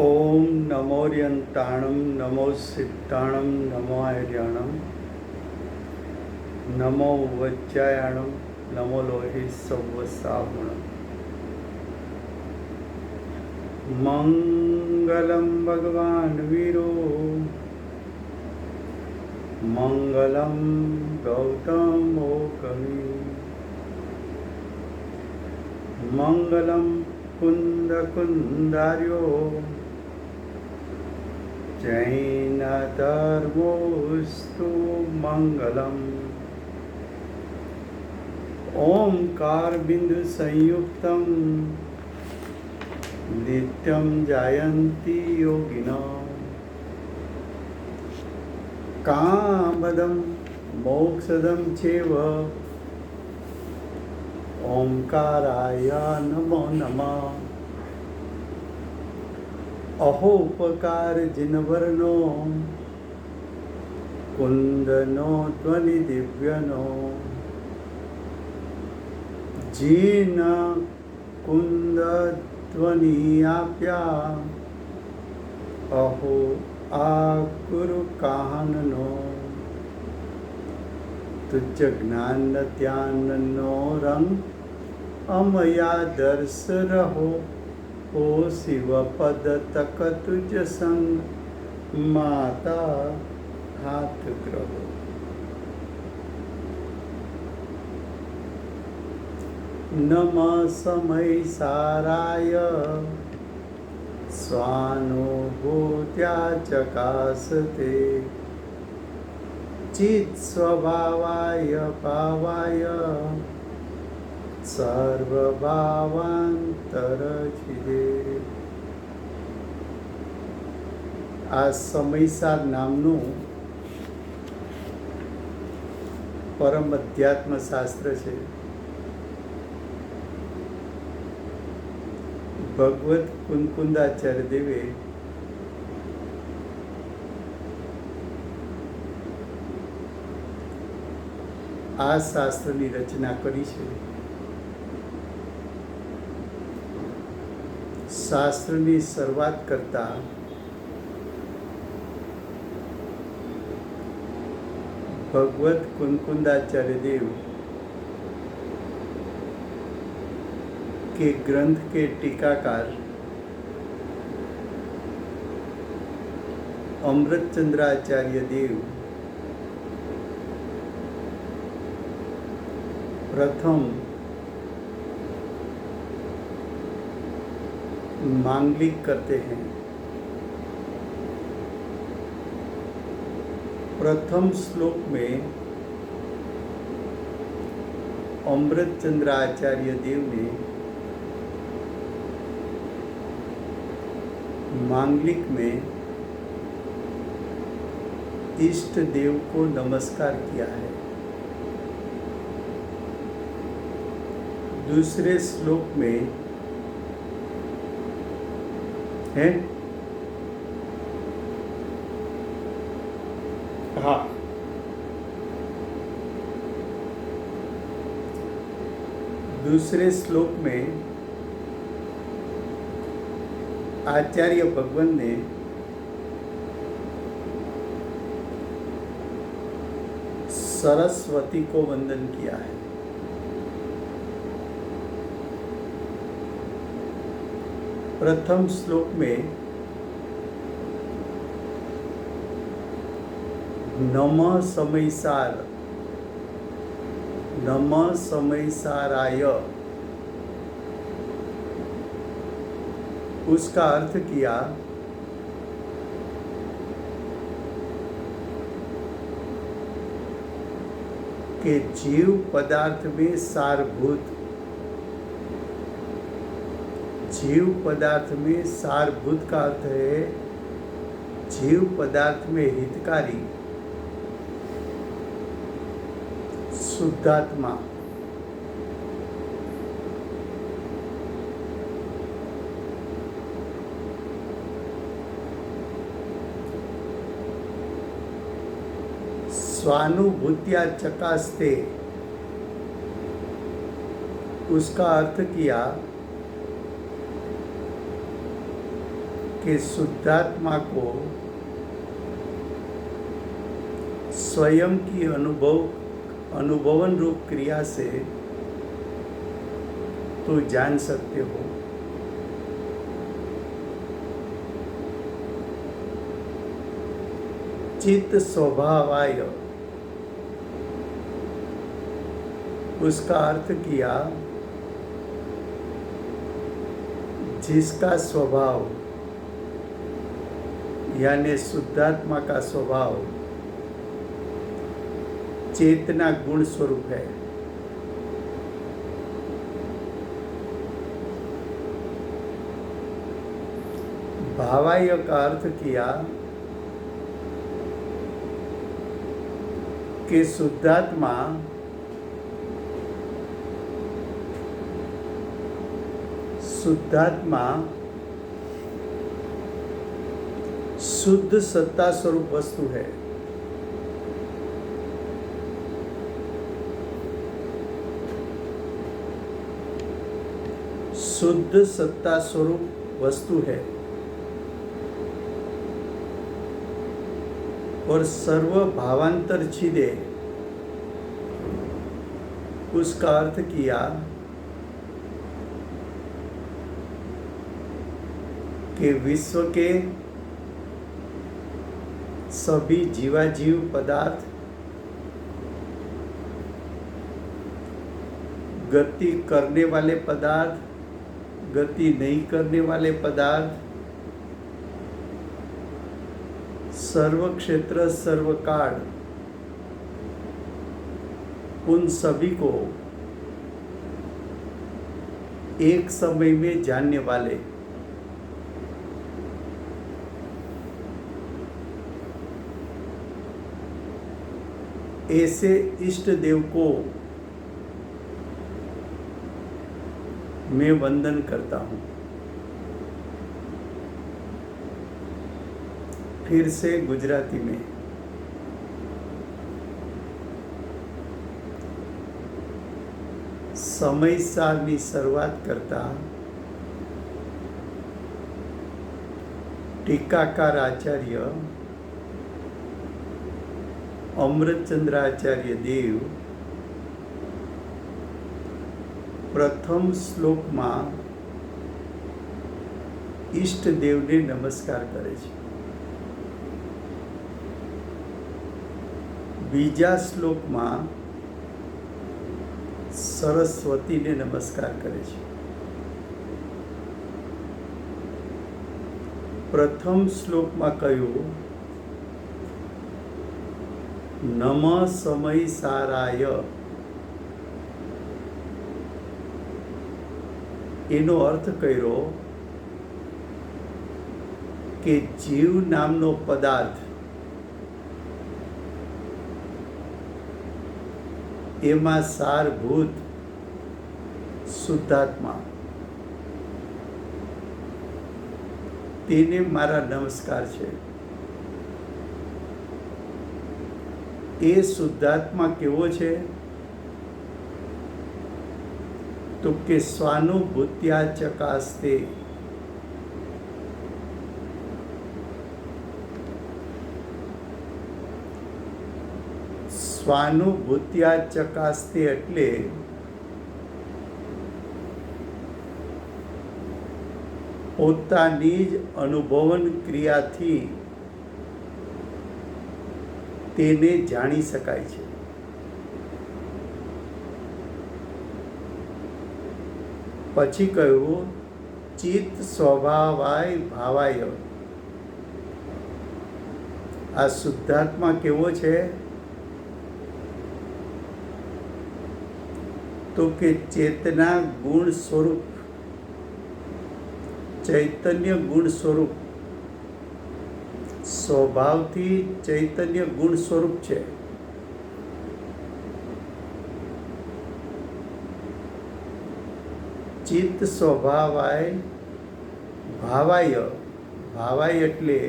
ओम नमोरियंताणं नमो सिद्धाणं नमो आर्याणं नमो वज्रायाणं नमो लोहे सव्वसावणं मंगलं भगवान् वीरो मंगलं गौतमो कवि मंगलं कुन्दकुन्दार्यो जैनधर्मोऽस्तु मंगलम् ओंकार बिंदु संयुक्तं नित्यं जायन्ति योगिनः कामदं मोक्षदं चैव ओंकाराय नमो नमः अहोपकार जिनवर्णो कुंदनो ध्वनि दिव्यनो जीन कुंद ध्वनि आप्या अहो आकुरु काहननो तुझ ज्ञान ध्यान रंग अमया दर्श रहो ओ शिव पद तक तुझ संग माता हाथ ग्रहो। नमः समय साराय स्वानुभूत्या चकासते चित् स्वभावाय पावाय સર્વભાવાંતરછિદે। આ સમયસાર નામનું પરમ અધ્યાત્મ શાસ્ત્ર છે। ભગવત કુંકુંદાચાર્ય દેવે આ શાસ્ત્રની રચના કરી છે। શાસ્ત્રની શરૂઆત કરતા ભગવત कुंकुंदाचार्य देव के ग्रंथ के टीकाकार अमृतचंद्राचार्य देव प्रथम मांगलिक करते हैं। प्रथम श्लोक में अमृतचंद्राचार्य देव ने मांगलिक में इष्ट देव को नमस्कार किया है। दूसरे श्लोक में है हाँ दूसरे श्लोक में आचार्य भगवान ने सरस्वती को वंदन किया है। प्रथम श्लोक में नमः समयसाराय उसका अर्थ किया कि जीव पदार्थ में सारभूत का अर्थ है जीव पदार्थ में हितकारी शुद्धात्मा। स्वानुभूत्या चकास्ते उसका अर्थ किया कि शुद्धात्मा को स्वयं की अनुभवन रूप क्रिया से तो जान सकते हो, चित्त स्वभावाय, उसका अर्थ किया जिसका स्वभाव यानी शुद्धात्मा का स्वभाव चेतना गुण स्वरूप है। भावाय का अर्थ किया कि शुद्धात्मा शुद्ध सत्ता स्वरूप वस्तु है। शुद्ध सत्ता स्वरूप वस्तु है और सर्व भावांतर छिदे, उसका अर्थ किया कि विश्व के सभी जीवाजीव पदार्थ, गति करने वाले पदार्थ, गति नहीं करने वाले पदार्थ, सर्व क्षेत्र सर्वकाल, उन सभी को एक समय में जानने वाले, ऐसे इष्ट देव को मैं वंदन करता हूँ। फिर से गुजराती में, સમયસારની શરૂઆત કરતા ટીકાકાર આચાર્ય અમૃતચંદ્રાચાર્ય દેવ પ્રથમ શ્લોકમાં ઈષ્ટદેવને નમસ્કાર કરે છે। બીજા શ્લોકમાં સરસ્વતીને નમસ્કાર કરે છે। પ્રથમ શ્લોકમાં કહ્યું નમઃ સમય સારાય, એનો અર્થ કર્યો કે જીવ નામનો પદાર્થ એમાં સારભૂત શુદ્ધાત્મા, તેને મારા નમસ્કાર છે। એ શુદ્ધાત્મા કેવો છે? તો કે સ્વાનુભૂત્યા ચકાસ્તે, સ્વાનુભૂત્યા ચકાસ્તે એટલે પોતાની જ અનુભવન ક્રિયાથી તેને જાણી શકાય છે। પછી કહ્યું ચિત્ત સ્વભાવાય ભાવાય, આ શુદ્ધાત્મા કેવો છે? તો કે ચેતના ગુણ સ્વરૂપ, ચૈતન્ય ગુણ સ્વરૂપ, સ્વભાવથી ચૈતન્ય ગુણ સ્વરૂપ છે। ચિત્ત સ્વભાવાય ભાવાય, ભાવાય એટલે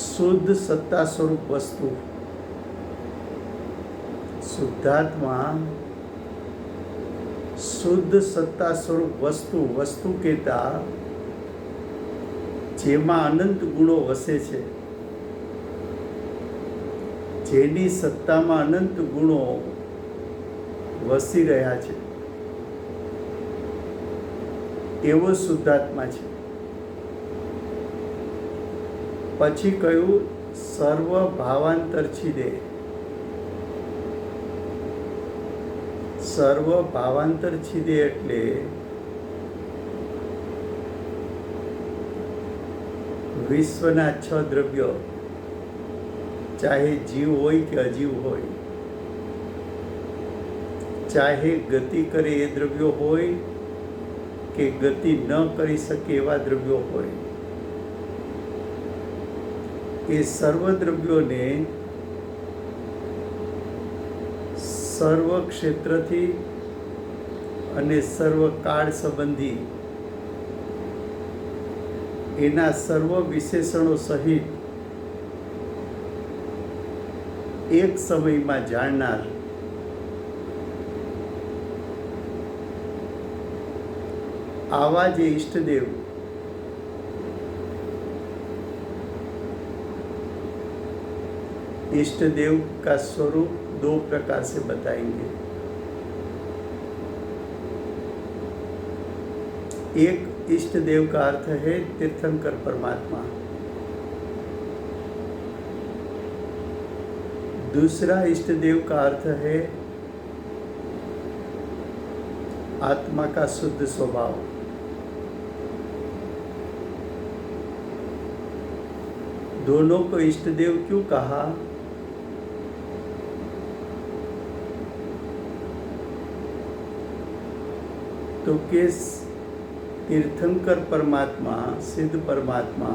શુદ્ધ સત્તા સ્વરૂપ વસ્તુ। શુદ્ધાત્મા શુદ્ધ સત્તા સ્વરૂપ વસ્તુ કહેતા જેમાં અનંત ગુણો વસે છે, જેની સત્તામાં અનંત ગુણો વસી રહ્યા છે, એવો શુદ્ધાત્મા છે. પછી કહ્યું સર્વ ભાવાંતર છીદે. સર્વ ભાવાંતર છીદે એટલે વિશ્વના 6 દ્રવ્યો, ચાહે જીવ હોય કે અજીવ હોય, ચાહે ગતિ કરે એ દ્રવ્યો હોય કે ગતિ ન કરી શકે એવા દ્રવ્યો હોય, એ સર્વ દ્રવ્યોને સર્વ ક્ષેત્રથી અને સર્વ કાળ સંબંધી એના સર્વ વિશેષણો સહિત એક સમયમાં જાણનાર आवा जे इष्ट देव का स्वरूप 2 प्रकार से बताएंगे. एक इष्ट देव का अर्थ है तीर्थंकर परमात्मा, दूसरा इष्ट देव का अर्थ है आत्मा का शुद्ध स्वभाव. दोनों को इष्ट देव क्यों कहा? तो कि तीर्थंकर परमात्मा, सिद्ध परमात्मा,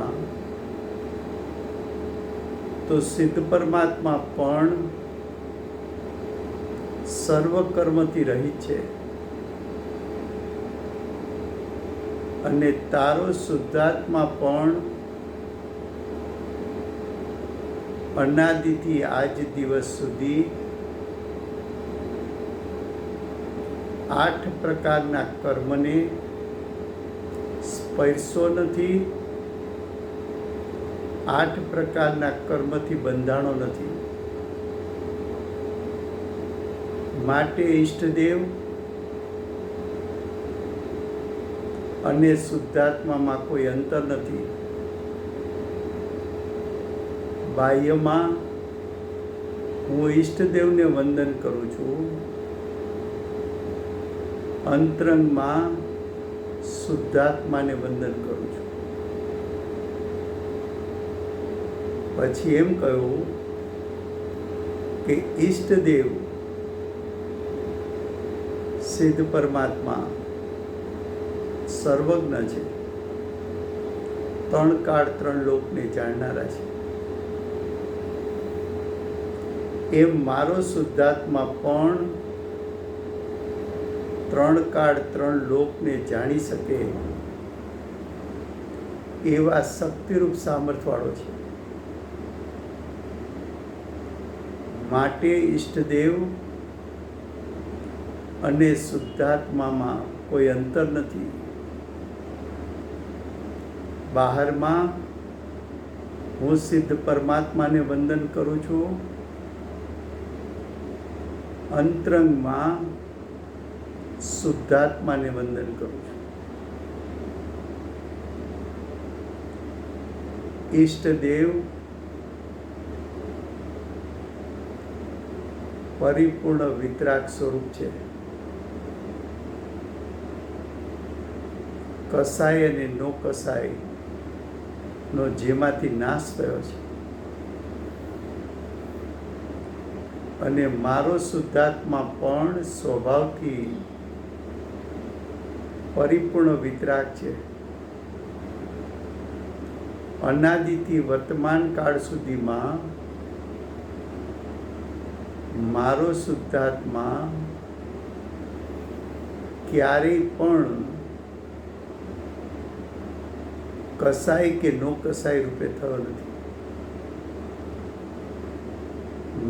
तो सिद्ध परमात्मा पण सर्व कर्मથી રહિત છે અને તારો શુદ્ધાત્મા પણ અનાદિથી આજ દિવસ સુધી 8 પ્રકારના કર્મને સ્પર્શો નથી, 8 પ્રકારના કર્મથી બંધાણો નથી. માટે ઈષ્ટદેવ અને શુદ્ધાત્મામાં કોઈ અંતર નથી. બાહ્યમાં હું ઈષ્ટદેવને વંદન કરું છું, અંતરંગમાં શુદ્ધાત્માને વંદન કરું છું. પછી એમ કહ્યું કે ઈષ્ટદેવ સિદ્ધ પરમાત્મા સર્વજ્ઞ છે, 3 કાળ 3 લોકને જાણનારા છે. એમ મારો શુદ્ધાત્મા પણ 3 કાળ 3 લોકને જાણી શકે એવા શક્તિરૂપ સામર્થ્યવાળો છે. માટે ઈષ્ટદેવ અને શુદ્ધાત્મામાં કોઈ અંતર નથી. બહારમાં હું સિદ્ધ પરમાત્માને વંદન કરું છું, અંતરંગમાં શુદ્ધાત્માને વંદન કરું છું. ઈષ્ટદેવ પરિપૂર્ણ વિતરાગ સ્વરૂપ છે. કસાય અને નો કસાય નો જેમાંથી નાશ થયો છે અને મારો શુદ્ધાત્મા પણ સ્વભાવથી પરિપૂર્ણ વિતરાગ છે. અનાદિથી વર્તમાન કાળ સુધીમાં મારો શુદ્ધાત્મા ક્યારેય પણ કસાય કે નો કસાય રૂપે થયો નથી.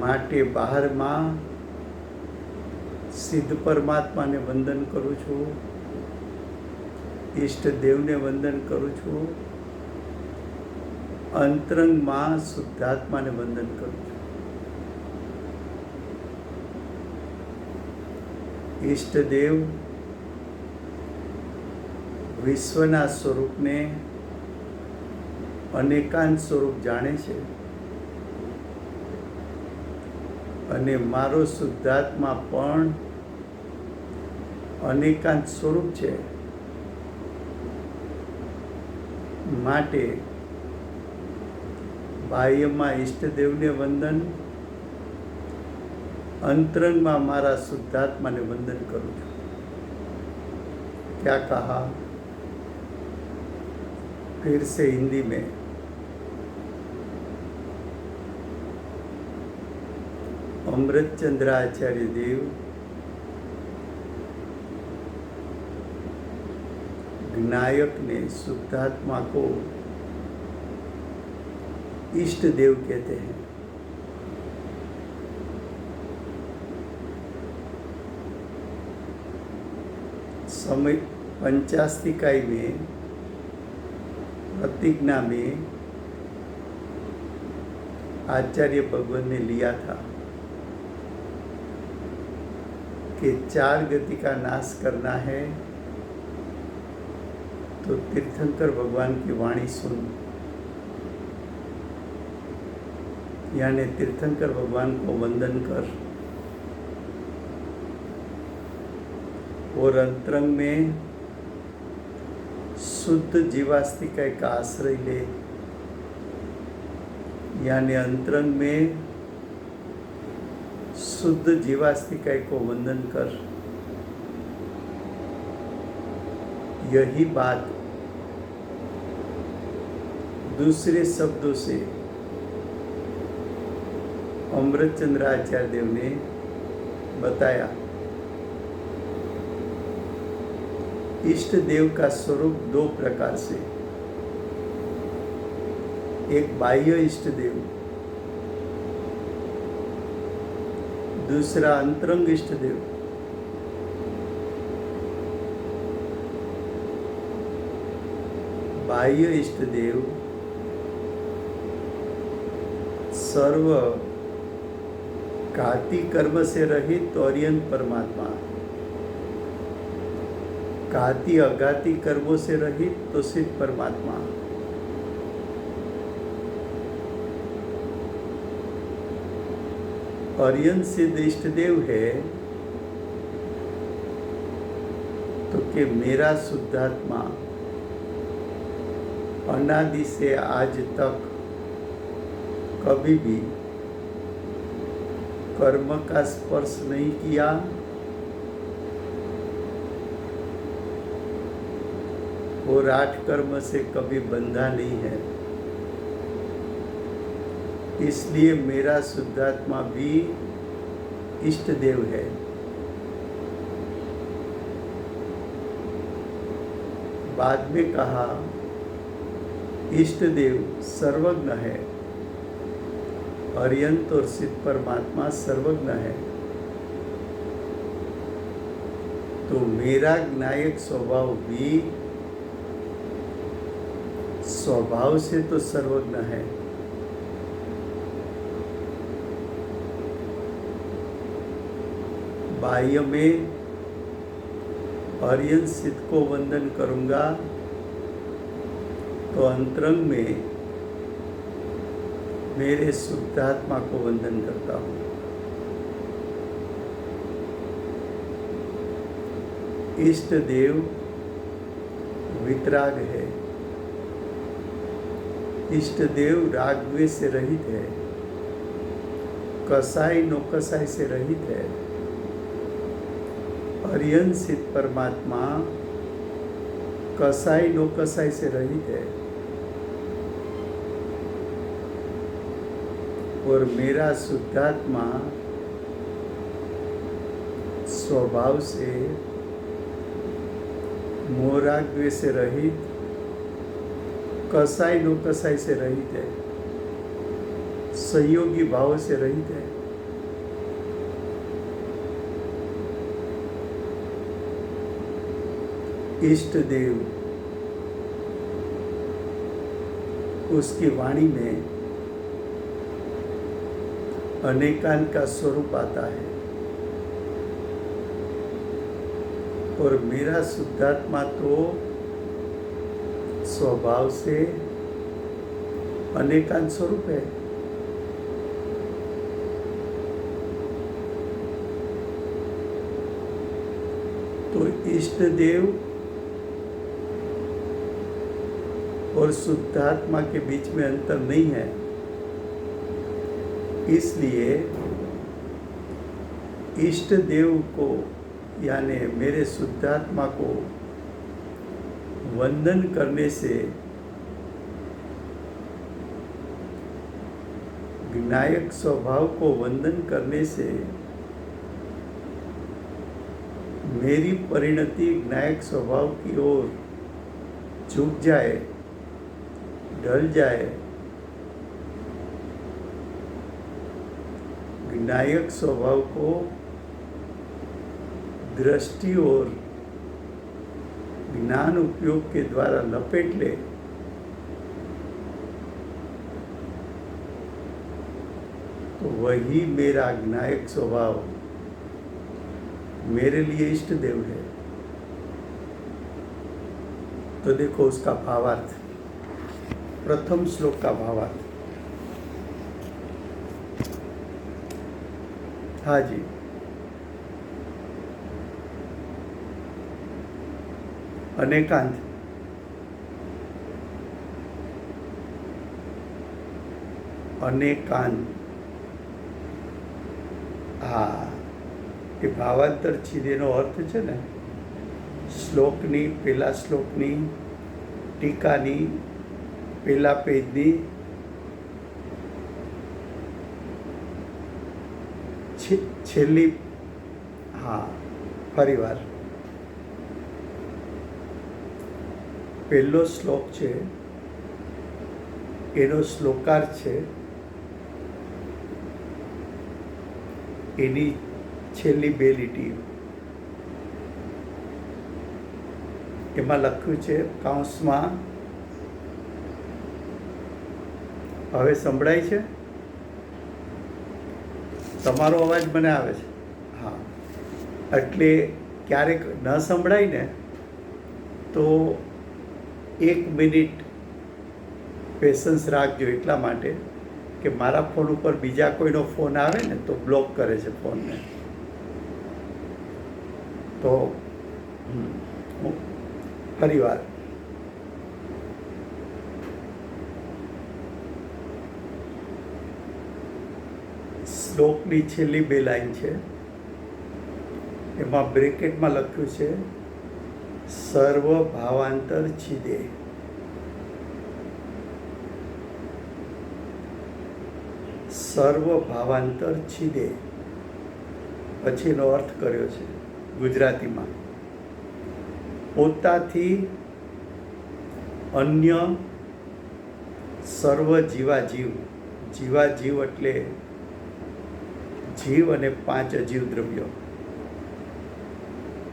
માટે બહારમાં સિદ્ધ પરમાત્માને વંદન કરું છું, ઈષ્ટદેવને વંદન કરું છું, અંતરંગમાં શુદ્ધાત્માને વંદન કરું છું. ઈષ્ટદેવ વિશ્વના સ્વરૂપને અનેકાંત સ્વરૂપ જાણે છે અને મારો શુદ્ધાત્મા પણ અનેકાંત સ્વરૂપ છે. માટે બાહ્યમાં ઈષ્ટદેવને વંદન, अंतरंग में मारा शुद्धात्मा ने वंदन करूँ छूँ. क्या कहा? फिर से हिंदी में. अमृतचंद्र आचार्य देव नायक ने शुद्धात्मा को इष्ट देव कहते हैं. समय 85 इकाई में प्रतिज्ञा में आचार्य भगवान ने लिया था कि 4 गति का नाश करना है तो तीर्थंकर भगवान की वाणी सुन. यानी तीर्थंकर भगवान को वंदन कर और अंतरंग में शुद्ध जीवास्तिका का आश्रय ले. यानी अंतरंग में शुद्ध जीवास्तिका को वंदन कर. यही बात दूसरे शब्दों से अमृतचंद्र आचार्य देव ने बताया. इष्ट देव का स्वरूप 2 प्रकार से. एक बाह्य इष्ट देव, दूसरा अंतरंग इष्ट देव. बाह्य इष्ट देव सर्व घाती कर्म से रहित औरियन परमात्मा. घाती अघाती कर्मों से रहित तो सिद्ध परमात्मा. औरियन सिद्ध इष्ट देव है तो कि मेरा शुद्धात्मा अनादि से आज तक कभी भी कर्म का स्पर्श नहीं किया और 8 कर्म से कभी बंधा नहीं है. इसलिए मेरा शुद्धात्मा भी इष्ट देव है. बाद में कहा इष्ट देव सर्वज्ञ है, अर्यंत और सिद्ध परमात्मा सर्वज्ञ है. तो मेरा ज्ञायक स्वभाव भी स्वभाव से तो सर्वज्ञ है. बाह्य में अर्यन सिद्ध को वंदन करूंगा तो अंतरंग में मेरे शुद्धात्मा को वंदन करता हूँ. इष्ट देव वितराग है. इष्ट देव राग द्वेष से रहित है, कसाई नो कसाई से रहित है. अर्यन सिद्ध परमात्मा कसाई नो कसाई से रहित है और मेरा शुद्धात्मा स्वभाव से मोराग्वे से रहित, कसाई नो कसाई से रहित है, सहयोगी भाव से रहित है. इष्ट देव उसकी वाणी में अनेकांत का स्वरूप आता है और मेरा शुद्धात्मा तो स्वभाव से अनेकांत स्वरूप है। तो इष्ट देव और शुद्धात्मा के बीच में अंतर नहीं है, इसलिए इष्ट देव को यानी मेरे शुद्धात्मा को वंदन करने से विनायक स्वभाव को वंदन करने से मेरी परिणति विनायक स्वभाव की ओर झुक जाए, ढल जाए। विनायक स्वभाव को दृष्टि और ज्ञान उपयोग के द्वारा लपेट ले, तो वही मेरा ज्ञायक स्वभाव मेरे लिए इष्ट देव है। तो देखो उसका भावार्थ, प्रथम श्लोक का भावार्थ। हाँ जी, अनेकांत अनेकांत हाँ, એ ભાવાંતર છીદેનો અર્થ છે ને શ્લોકની પહેલા શ્લોકની ટીકાની પહેલા પેજની છેલ્લી હા ફરીવાર પહેલો શ્લોક છે એનો શ્લોકાર્થ છે એની છેલ્લી બે લીટી એમાં લખ્યું છે કૌંસમાં હવે સંભળાય છે તમારો અવાજ મને આવે છે હા એટલે ક્યારેક ન સંભળાય ને તો 1 મિનિટ પેશન્સ રાખજો એટલા માટે કે મારા ફોન ઉપર બીજા કોઈનો ફોન આવે ને તો બ્લોક કરે છે ફોનને તો ફરીવાર શ્લોકની છેલ્લી બે લાઈન છે એમાં બ્રેકેટમાં લખ્યું છે સર્વ ભાવાંતર છિદે સર્વ ભાવાંતર છિદે પછી એનો અર્થ કર્યો છે ગુજરાતીમાં પોતાથી અન્ય સર્વ જીવાજીવ જીવાજીવ એટલે જીવ અને 5 અજીવ દ્રવ્યો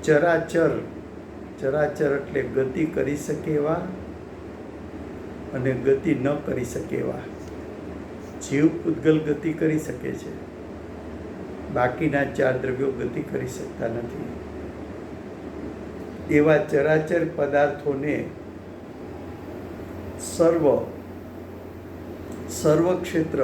ચરાચર ચરાચર એટલે ગતિ કરી શકે એવા અને ગતિ ન કરી શકે એવા જીવ પૂતગલ ગતિ કરી શકે છે બાકીના 4 દ્રવ્યો ગતિ કરી શકતા નથી એવા ચરાચર પદાર્થોને સર્વક્ષેત્ર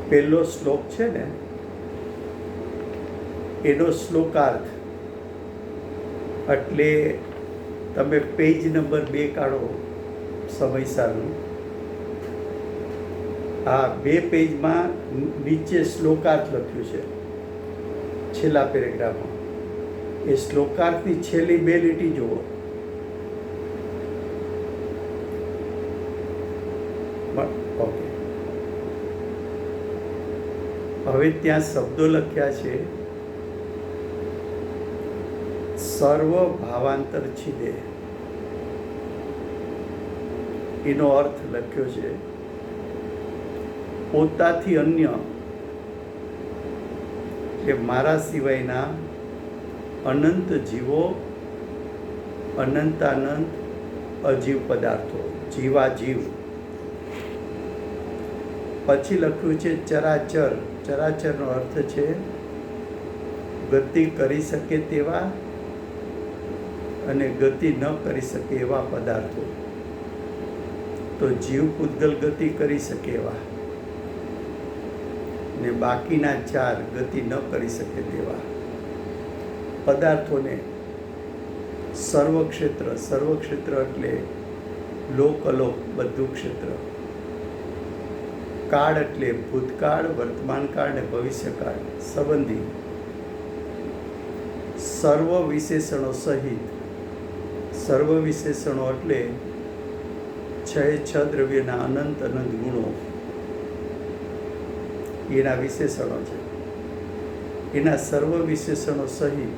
પહેલો શ્લોક છે ને એનો શ્લોકાર્થ એટલે તમે પેજ નંબર 2 કાઢો સમયસારનું આ 2 પેજમાં નીચે શ્લોકાર્થ લખ્યું છે છેલ્લા પેરેગ્રાફમાં એ શ્લોકાર્થની છેલ્લી 2 લીટી જુઓ ઓકે હવે ત્યાં શબ્દો લખ્યા છે સર્વ ભાવાંતર છિદે એનો અર્થ લખ્યો છે પોતાથી અન્ય કે મારા સિવાયના અનંત જીવો, અનંતાનંત અજીવ પદાર્થો, જીવાજીવ. પછી લખ્યું છે ચરાચર. ચરાચરનો અર્થ છે ગતિ કરી શકે તેવા અને ગતિ ન કરી શકે એવા પદાર્થો. તો જીવ પૂતગલ ગતિ કરી શકે એવા ને બાકીના ચાર ગતિ ન કરી શકે તેવા પદાર્થોને સર્વક્ષેત્ર. સર્વક્ષેત્ર એટલે લોક અલોક બધું ક્ષેત્ર. કાળ એટલે ભૂતકાળ, વર્તમાનકાળ ને ભવિષ્યકાળ સંબંધી સર્વ વિશેષણો સહિત. સર્વ વિશેષણો એટલે છ દ્રવ્યના અનંત અનંત ગુણો એના વિશેષણો છે. એના સર્વ વિશેષણો સહિત.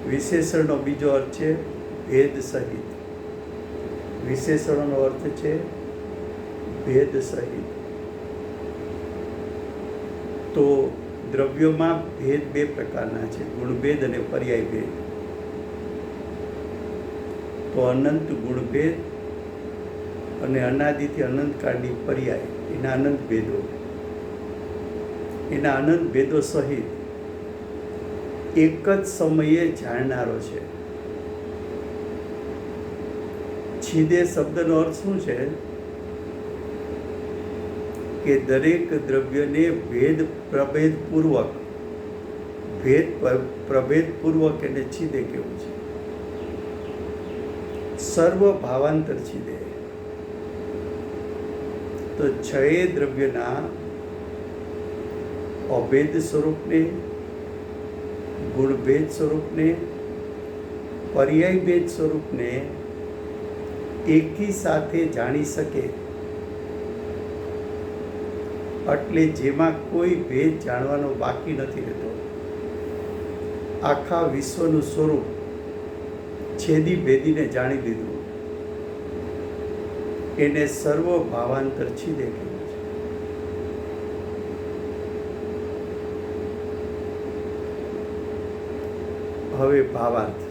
વિશેષણનો બીજો અર્થ છે ભેદ સહિત. વિશેષણોનો અર્થ છે ભેદ સહિત. તો દ્રવ્યોમાં ભેદ બે પ્રકારના છે, ગુણભેદ અને પર્યાય ભેદ. તો અનંત ગુણભેદ અને અનાદિથી અનંતકાળની પર્યાય, એના અનંત ભેદો. એના અનંત ભેદો સહિત એક જ સમયે જાણનારો છે. છિદે શબ્દનો અર્થ શું છે કે દરેક દ્રવ્યને ભેદ પ્રભેદપૂર્વક, ભેદ પ્રભેદપૂર્વક એને છિદે કેવું છે. સર્વ ભાવાંતર છિદે. તો છ દ્રવ્યના અભેદ સ્વરૂપને, ગુણભેદ સ્વરૂપને, પર્યાય ભેદ સ્વરૂપને એકી સાથે જાણી શકે. એટલે જેમાં કોઈ ભેદ જાણવાનો બાકી નથી રહેતો. આખા વિશ્વનું સ્વરૂપ છેદી ભેદીને જાણી લીધું. એને સર્વ ભાવાંતર છિદે કહેવાય છે. હવે ભાવાર્થ.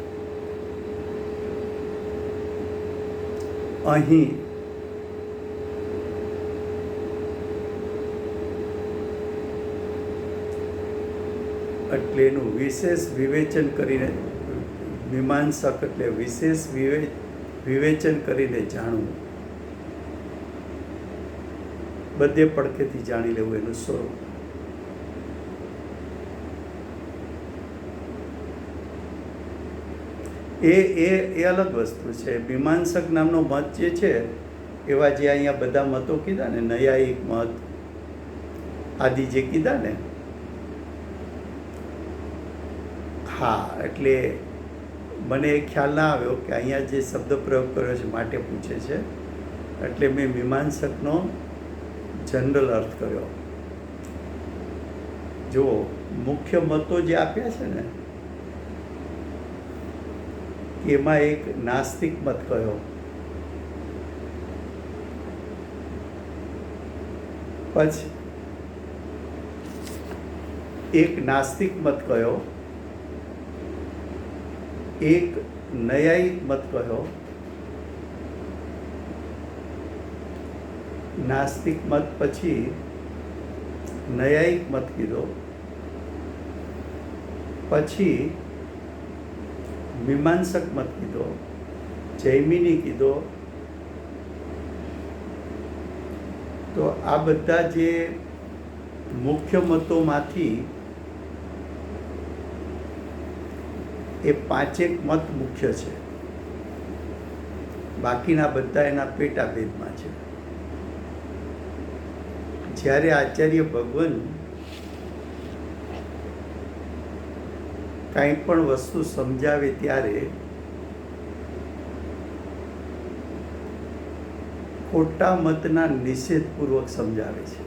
અહીં એટલે એનું વિશેષ વિવેચન કરીને, મીમાંસક એટલે વિશેષ વિવેચન કરીને જાણવું, બધે પડખેથી જાણી લેવું એનું સ્વરૂપ. એ અલગ વસ્તુ છે. મીમાંસક નામનો મત જે છે, એવા જે અહીંયા બધા મતો કીધા ને, નૈયાયિક મત આદિ જે કીધા ને, હા, એટલે મને એ ખ્યાલ ના આવ્યો કે અહીંયા જે શબ્દ પ્રયોગ કર્યો છે માટે પૂછે છે, એટલે મેં મીમાંસકનો જનરલ અર્થ કર્યો. જો મુખ્ય મતો જે આપ્યા છે ને, એમાં એક નાસ્તિક મત કયો, પછી એક નાસ્તિક મત કયો, એક નૈયાયિક મત કયો. નાસ્તિક મત પછી નૈયાયિક મત કીધો, પછી મીમાંસક મત કીધો, જૈમિની કીધો. તો આ બધા જે મુખ્ય મતોમાંથી એ પાંચેક મત મુખ્ય છે, બાકીના બધા એના પેટાભેદમાં છે. જ્યારે આચાર્ય ભગવાન કાંઈ પણ વસ્તુ સમજાવે ત્યારે ખોટા મતના નિષેધપૂર્વક સમજાવે છે.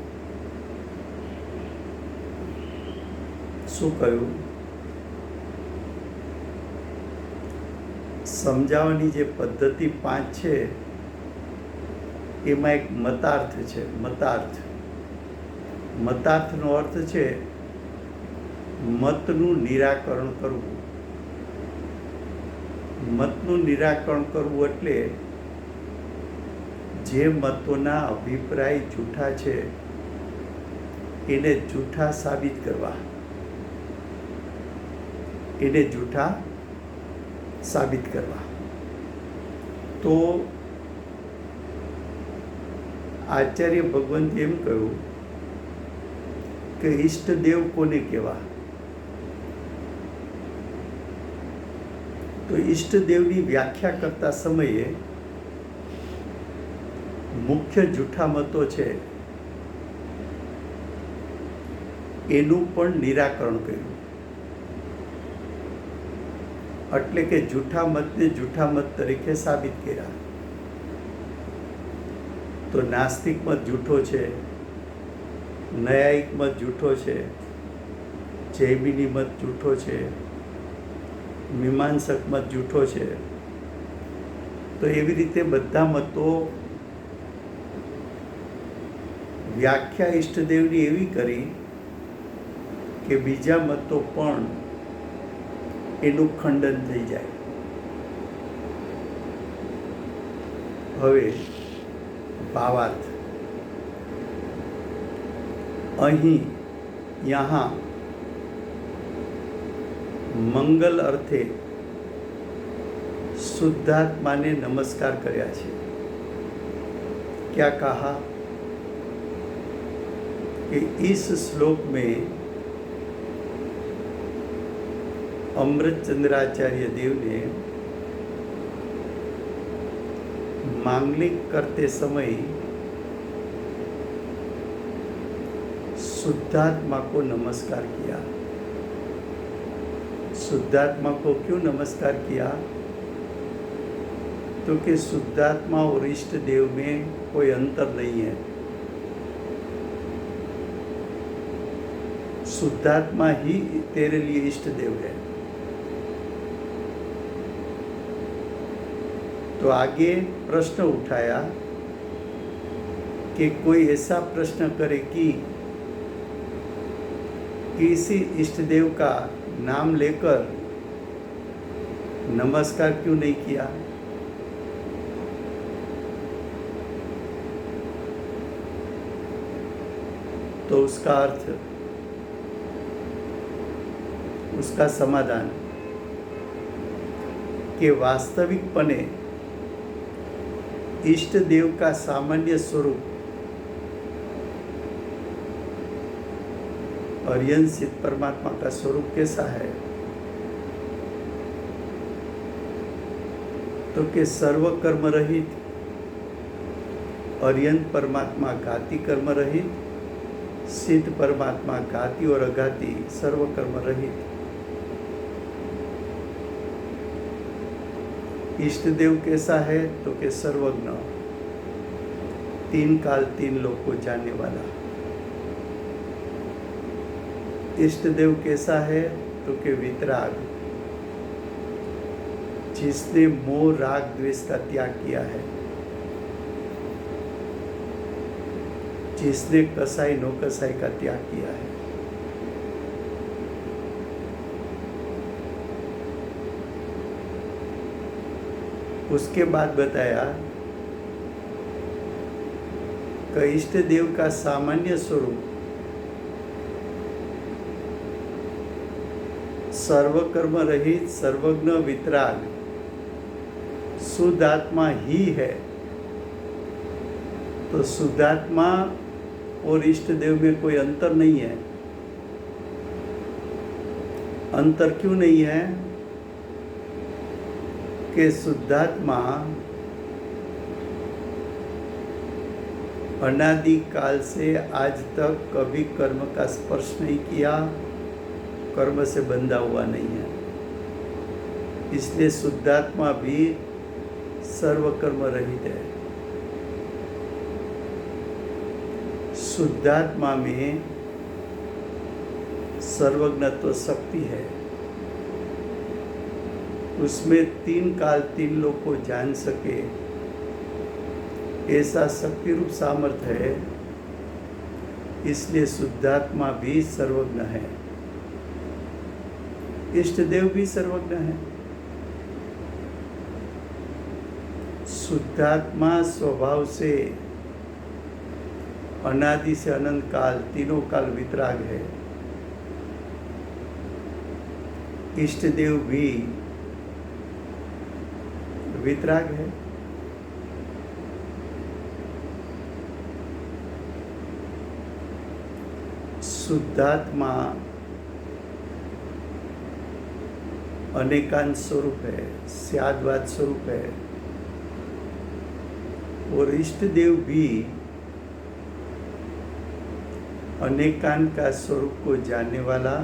શું કહ્યું? સમજાવવાની જે પદ્ધતિ પાંચ છે એમાં એક મતાર્થ છે. મતાર્થનો અર્થ છે મતનું નિરાકરણ કરવું. મતનું નિરાકરણ કરવું એટલે જે મતોના અભિપ્રાય જૂઠા છે એને જૂઠા સાબિત કરવા. તો આચાર્ય ભગવંતે એમ કહ્યું કે ઈષ્ટદેવ કોને કહેવા? તો ઈષ્ટદેવની વ્યાખ્યા કરતા સમયે મુખ્ય જૂઠા મતો છે એનું પણ નિરાકરણ કર્યું. એટલે કે જૂઠા મતને જૂઠા મત તરીકે સાબિત કર્યા. તો નાસ્તિક મત જૂઠો છે, ન્યાયિક મત જૂઠો છે, જૈમિની મત જૂઠો છે, મીમાંસક મત જૂઠો છે. તો એવી રીતે બધા મતો વ્યાખ્યા ઈષ્ટદેવની એવી કરી કે બીજા મતો પણ એનું ખંડન થઈ જાય. હવે ભાવાર્થ અહીં યહાં મંગલ અર્થે શુદ્ધાત્માને નમસ્કાર કર્યા છે. क्या कहा कि इस श्लोक में अमृतचंद्राचार्य देव ने मांगलिक करते समय शुद्धात्मा को नमस्कार किया. शुद्धात्मा को क्यों नमस्कार किया? तो कि शुद्धात्मा और इष्ट देव में कोई अंतर नहीं है. शुद्धात्मा ही तेरे लिए इष्ट देव है. तो आगे प्रश्न उठाया कि कोई ऐसा प्रश्न करे कि किसी इष्ट देव का नाम लेकर नमस्कार क्यों नहीं किया? तो उसका अर्थ, उसका समाधान कि वास्तविकपणे इष्ट देव का सामान्य स्वरूप अर्यंसित परमात्मा का स्वरूप कैसा है? तो कि सर्व कर्म रहित, अर्यंत परमात्मा घाती कर्म रहित, सिद्ध परमात्मा घाती और अघाती सर्व कर्म रहित. इष्ट देव कैसा है? तो कि सर्वज्ञ, तीन काल तीन लोक को जानने वाला. इष्ट देव कैसा है? तो कि वितराग, जिसने मोह राग द्वेष का त्याग किया है, जिसने कसाई नो कसाई का त्याग किया है. उसके बाद बताया कि इष्ट देव का सामान्य स्वरूप सर्वकर्म रहित, सर्वज्ञ, वितराग, शुद्ध आत्मा ही है. तो शुद्धात्मा और इष्ट देव में कोई अंतर नहीं है. अंतर क्यों नहीं है? कि शुद्धात्मा अनादि काल से आज तक कभी कर्म का स्पर्श नहीं किया, कर्म से बंधा हुआ नहीं है. इसलिए शुद्धात्मा भी सर्वकर्म रहित है. शुद्धात्मा में सर्वज्ञत्व शक्ति है. उसमें तीन काल तीन लोग को जान सके ऐसा शक्ति रूप सामर्थ्य है, इसलिए शुद्धात्मा भी सर्वज्ञ है, इष्ट देव भी सर्वज्ञ है। शुद्धात्मा स्वभाव से अनादि से अनंत काल तीनों काल वितराग है। इष्ट देव भी वितराग है। शुद्धात्मा अनेकांत स्वरूप है, स्याद्वाद स्वरूप है, और इष्ट देव भी अनेकांत का स्वरूप को जानने वाला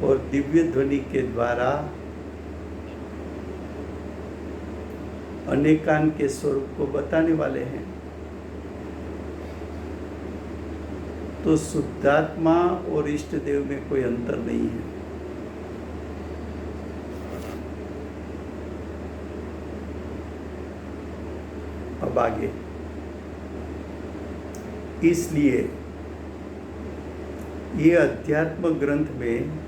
और दिव्य ध्वनि के द्वारा अनेकांत के स्वरूप को बताने वाले हैं। तो शुद्धात्मा और इष्ट देव में कोई अंतर नहीं है। अब आगे, इसलिए ये अध्यात्म ग्रंथ में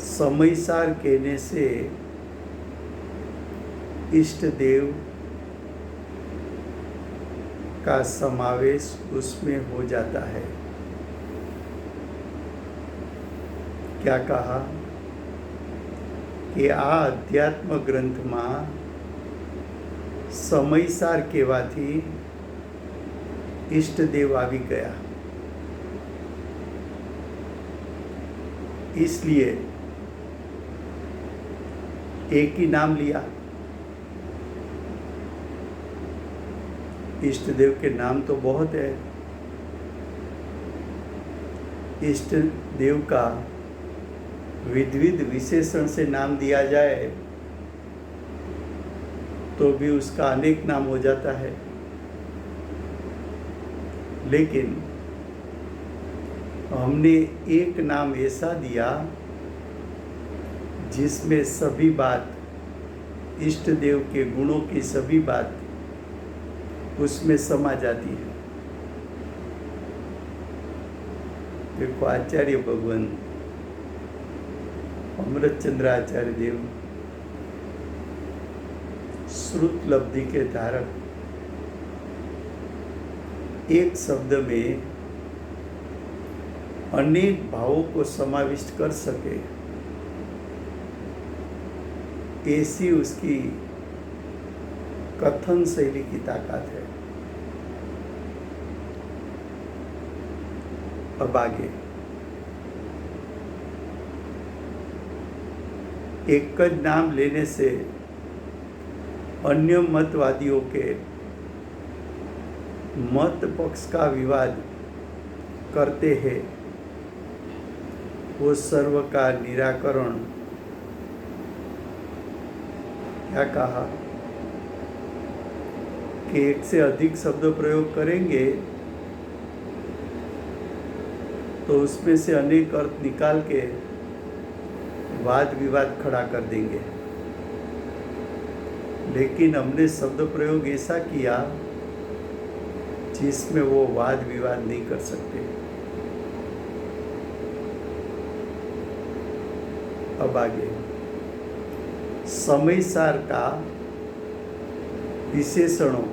समयसार कहने से इष्ट देव का समावेश उसमें हो जाता है। क्या कहा कि आ अध्यात्म ग्रंथ में समयसार कहेवाथी इष्ट देव आवी गया, इसलिए एक ही नाम लिया। इष्ट देव के नाम तो बहुत है। इष्ट देव का विविध विशेषण से नाम दिया जाए तो भी उसका अनेक नाम हो जाता है, लेकिन हमने एक नाम ऐसा दिया जिसमें सभी बात, इष्ट देव के गुणों की सभी बात उसमें समा जाती है। देखो, आचार्य भगवान अमृतचंद्र आचार्य देव श्रुत लब्धि के धारक एक शब्द में अनेक भावों को समाविष्ट कर सके, ऐसी उसकी कथन शैली की ताकत है। अब आगे, एक नाम लेने से अन्य मतवादियों के मत पक्ष का विवाद करते हैं, वो सर्व का निराकरण। क्या कहा कि एक से अधिक शब्द प्रयोग करेंगे तो उसमें से अनेक अर्थ निकाल के वाद विवाद खड़ा कर देंगे, लेकिन हमने शब्द प्रयोग ऐसा किया जिसमें वो वाद विवाद नहीं कर सकते। अब आगे, समयसार का विशेषणों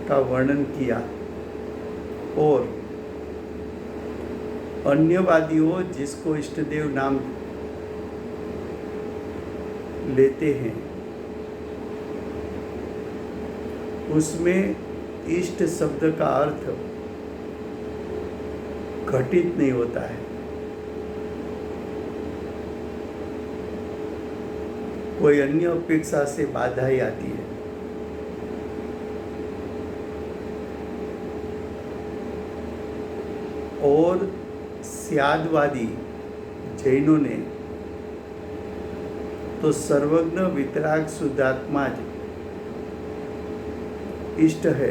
का वर्णन किया और अन्यवादियों जिसको इष्टदेव नाम लेते हैं उसमें इष्ट शब्द का अर्थ घटित नहीं होता है। कोई अन्य अपेक्षा से बाधाएं आती है। और स्यादवादी जैनों ने तो सर्वज्ञ वितराग शुद्धात्मा इष्ट है।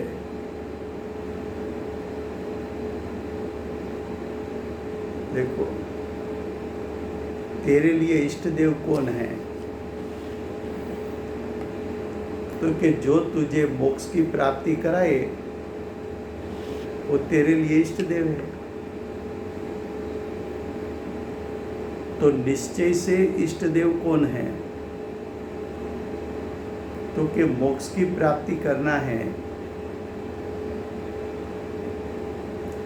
देखो, तेरे लिए इष्ट देव कौन है? तो कि जो तुझे मोक्ष की प्राप्ति कराए वो तेरे लिए इष्ट देव है। तो निश्चय से इष्ट देव कौन है? तो कि मोक्ष की प्राप्ति करना है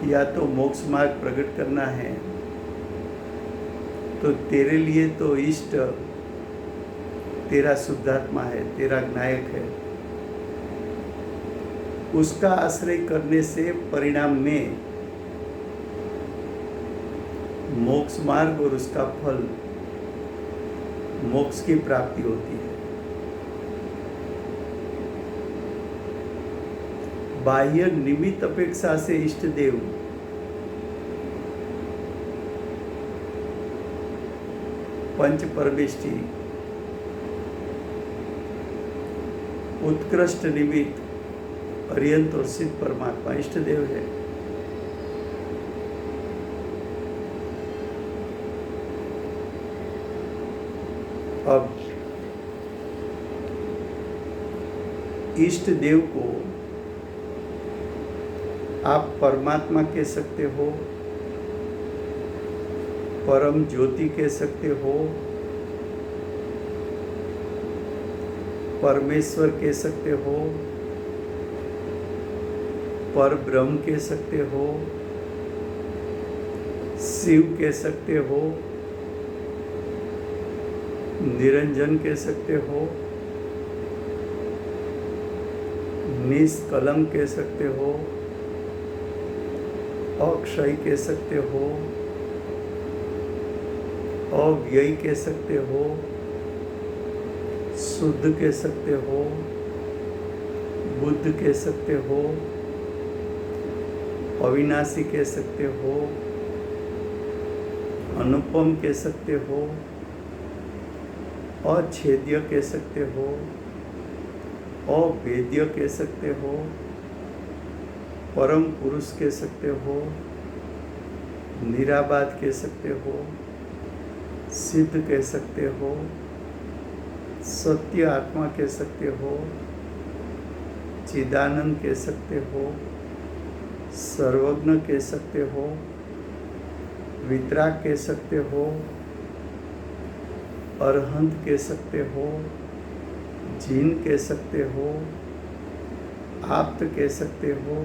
या तो मोक्ष मार्ग प्रकट करना है, तो तेरे लिए तो इष्ट तेरा शुद्धात्मा है, तेरा नायक है। उसका आश्रय करने से परिणाम में मोक्ष मार्ग और उसका फल मोक्ष की प्राप्ति होती है। बाह्य निमित्त अपेक्षा से इष्ट देव पंच परमेष्टि उत्कृष्ट निमित्त अरिहंत और सिद्ध परमात्मा इष्ट देव है। अब इष्ट देव को आप परमात्मा कह सकते हो, परम ज्योति कह सकते हो, परमेश्वर कह सकते हो, पर ब्रह्म कह सकते हो, शिव कह सकते हो, निरंजन कह सकते हो, निष्कलंक कह सकते हो, अक्षय कह सकते हो, अव्ययी कह सकते हो, शुद्ध कह सकते हो, बुद्ध कह सकते हो, अविनाशी कह सकते हो, अनुपम कह सकते हो, अछेद्य कह सकते हो, अभेद्य कह सकते हो, परम पुरुष कह सकते हो, निराबाद कह सकते हो, सिद्ध कह सकते हो, सत्य आत्मा कह सकते हो, चिदानंद कह सकते हो, सर्वज्ञ कह सकते हो, वितराग कह सकते हो, अरहंत कह सकते हो, जीन कह सकते हो, आप्त कह सकते हो,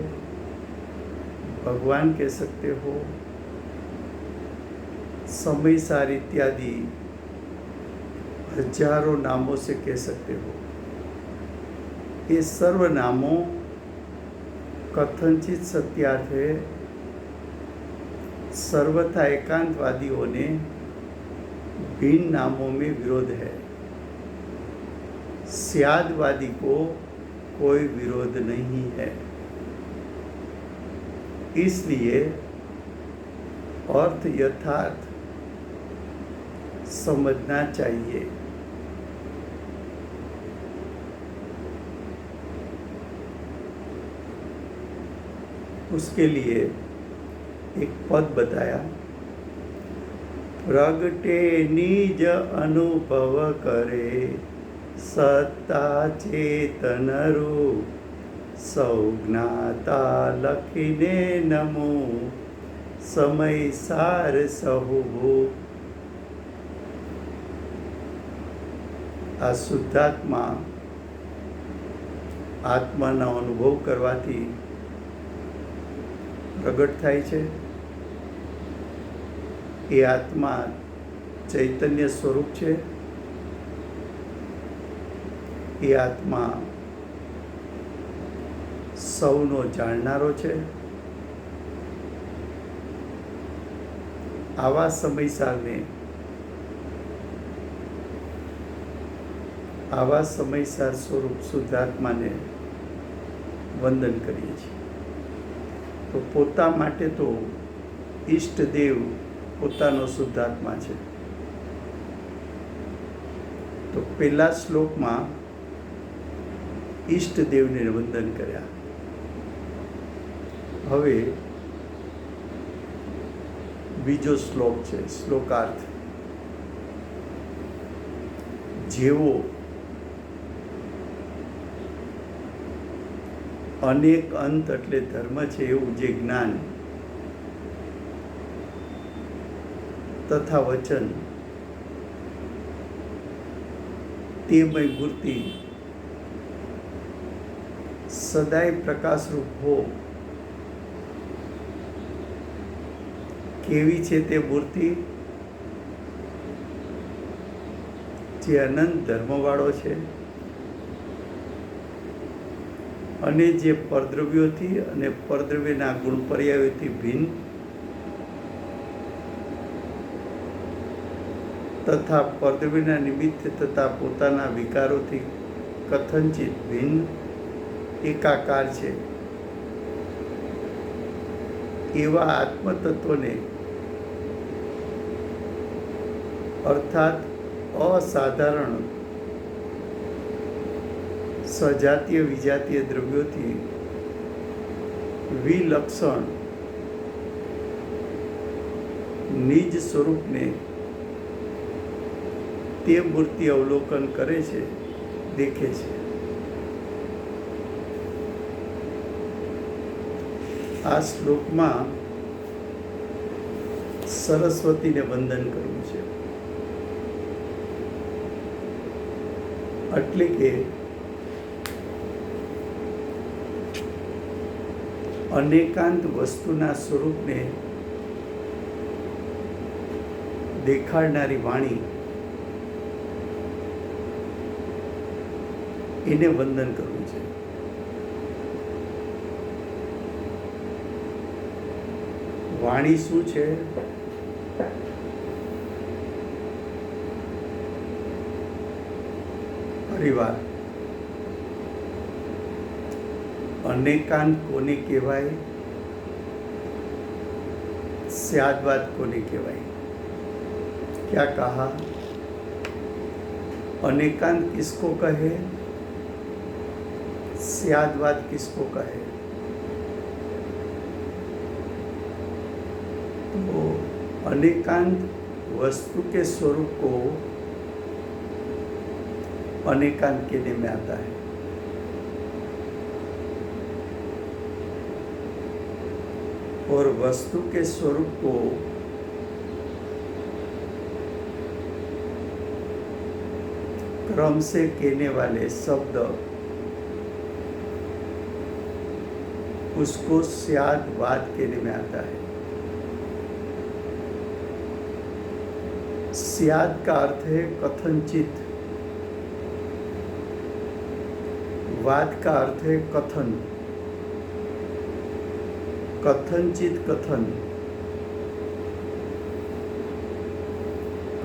भगवान कह सकते हो, समय सार इत्यादि हजारों नामों से कह सकते हो। ये सर्व नामों कथनचित सत्यार्थ है। सर्वथा एकांतवादियों ने भिन्न नामों में विरोध है। स्यादवादी को कोई विरोध नहीं है। इसलिए अर्थ यथार्थ समझना चाहिए। उसके लिए एक पद बताया, प्रगटे निज अनुभव करे, सत्ता चेतन रूप सौज्ञाता लखीने नमो, समय सार सहुभू। आ शुद्धात्मा आत्माનો અનુભવ કરવાથી પ્રગટ થાય છે। એ આત્મા ચૈતન્ય સ્વરૂપ છે। એ આત્મા સૌનો જાણનારો છે। આવા સમયસારને આવા સમયસાર સ્વરૂપ શુદ્ધાત્માને વંદન કરીએ છીએ। તો પોતા માટે તો ઈષ્ટદેવ પોતાનો શુદ્ધાત્મા છે। તો પહેલા શ્લોકમાં ઈષ્ટદેવને વંદન કર્યા। હવે બીજો શ્લોક છે, શ્લોકાર્થ। જેવો અનેક અંત એટલે ધર્મ છે એવું જે જ્ઞાન તથા વચન તેમય મૂર્તિ સદાય પ્રકાશરૂપ હો. કેવી છે તે મૂર્તિ? જે અનંત ધર્મવાળો છે અને જે પરદ્રવ્યોથી અને પરદ્રવ્યના ગુણ પર્યાયોથી ભિન્ન તથા પરદ્રવ્યના નિમિત્તે તથા પોતાના વિકારોથી કથનચિત ભિન્ન એકાકાર છે એવા આત્મતત્વને અર્થાત અસાધારણ સજાતીય વિજાતીય દ્રવ્યોથી વિલક્ષણ નિજ સ્વરૂપને તે મૂર્તિ અવલોકન કરે છે, દેખે છે. આ શ્લોકમાં સરસ્વતીને વંદન કરવું છે. એટલે કે અનેકાંત વસ્તુના સ્વરૂપને દેખાડનારી વાણી એને વંદન કરવું છે. વાણી શું છે? પરિવાર. અનેકાંત કોને કહેવાય? સ્યાદવાદ કોને કહેવાય? क्या कहा? अनेकांत किसको कहे? स्यादवाद किसको कहे? तो अनेकांत वस्तु के स्वरूप को अनेकांत कहने में आता है. और वस्तु के स्वरूप को क्रम से कहने वाले शब्द उसको स्यादवाद कहने में आता है. स्याद का अर्थ है कथनचित, वाद का अर्थ है कथन, कथनचित कथन.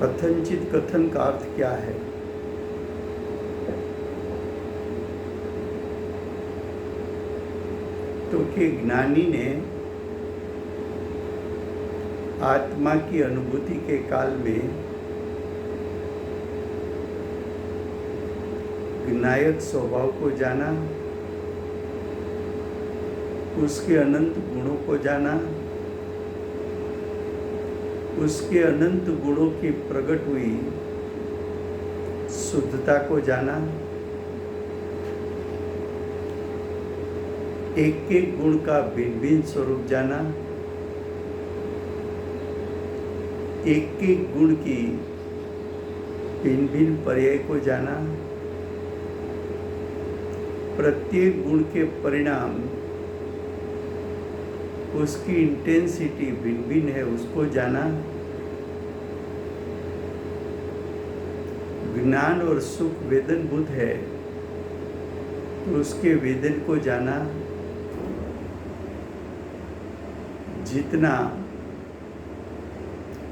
कथनचित कथन का अर्थ क्या है? तो कि ज्ञानी ने आत्मा की अनुभूति के काल में ज्ञायक स्वभाव को जाना, उसके अनंत गुणों को जाना, उसके अनंत गुणों की प्रकट हुई शुद्धता को जाना, एक एक गुण का भिन्न भिन्न स्वरूप जाना, एक एक गुण की भिन्न भिन्न पर्याय को जाना, प्रत्येक गुण के परिणाम उसकी इंटेंसिटी भिन्न भिन्न है उसको जाना, ज्ञान और सुख वेदनभूत है तो उसके वेदन को जाना, जितना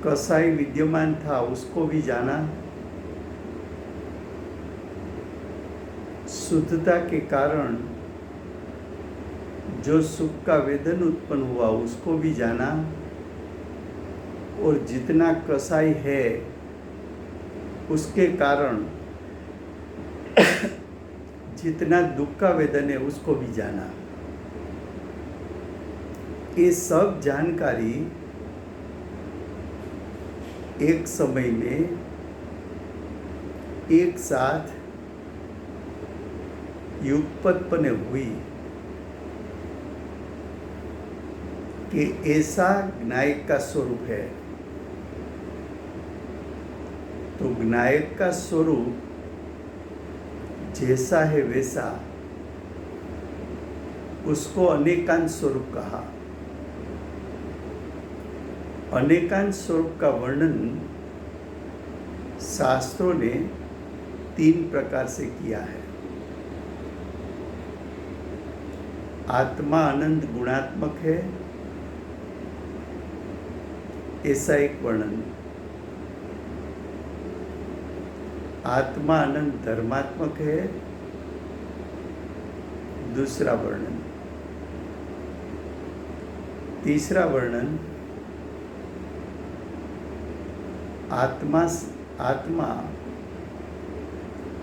कसाई विद्यमान था उसको भी जाना, शुद्धता के कारण जो सुख का वेदन उत्पन्न हुआ उसको भी जाना, और जितना कसाई है उसके कारण जितना दुख का वेदन है उसको भी जाना. ये सब जानकारी एक समय में एक साथ युगपत हुई कि ऐसा ज्ञायक का स्वरूप है। तो ज्ञायक का स्वरूप जैसा है वैसा, उसको अनेकांत स्वरूप कहा। अनेकांत स्वरूप का वर्णन शास्त्रों ने 3 प्रकार से किया है। आत्मा अनंत गुणात्मक है, ऐसा एक वर्णन। आत्मा अनंत धर्मात्मक है, दूसरा वर्णन। तीसरा वर्णन, आत्मा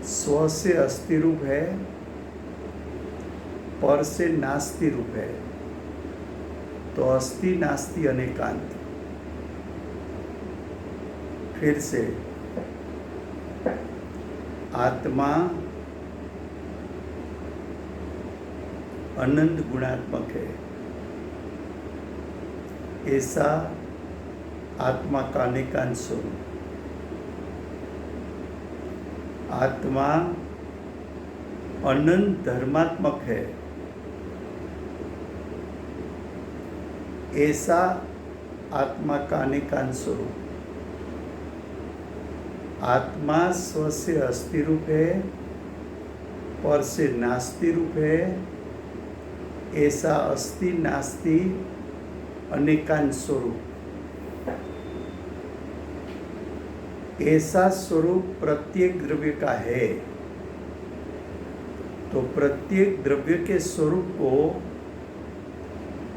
स्व से अस्थि रूप है, पर से नास्ति रूप है। तो अस्थि नास्ति अनेकांत। फिर से आत्मा अनंत गुणात्मक है, ऐसा आत्मा का अनेकांत स्वरूप। आत्मा अनंत धर्मात्मक है, ऐसा आत्मा का अनेकांत स्वरूप। आत्मा स्व से अस्थि रूप है, पर से नास्ति रूप है, ऐसा अस्थि नास्ति अनेकांत स्वरूप। ऐसा स्वरूप प्रत्येक द्रव्य का है। तो प्रत्येक द्रव्य के स्वरूप को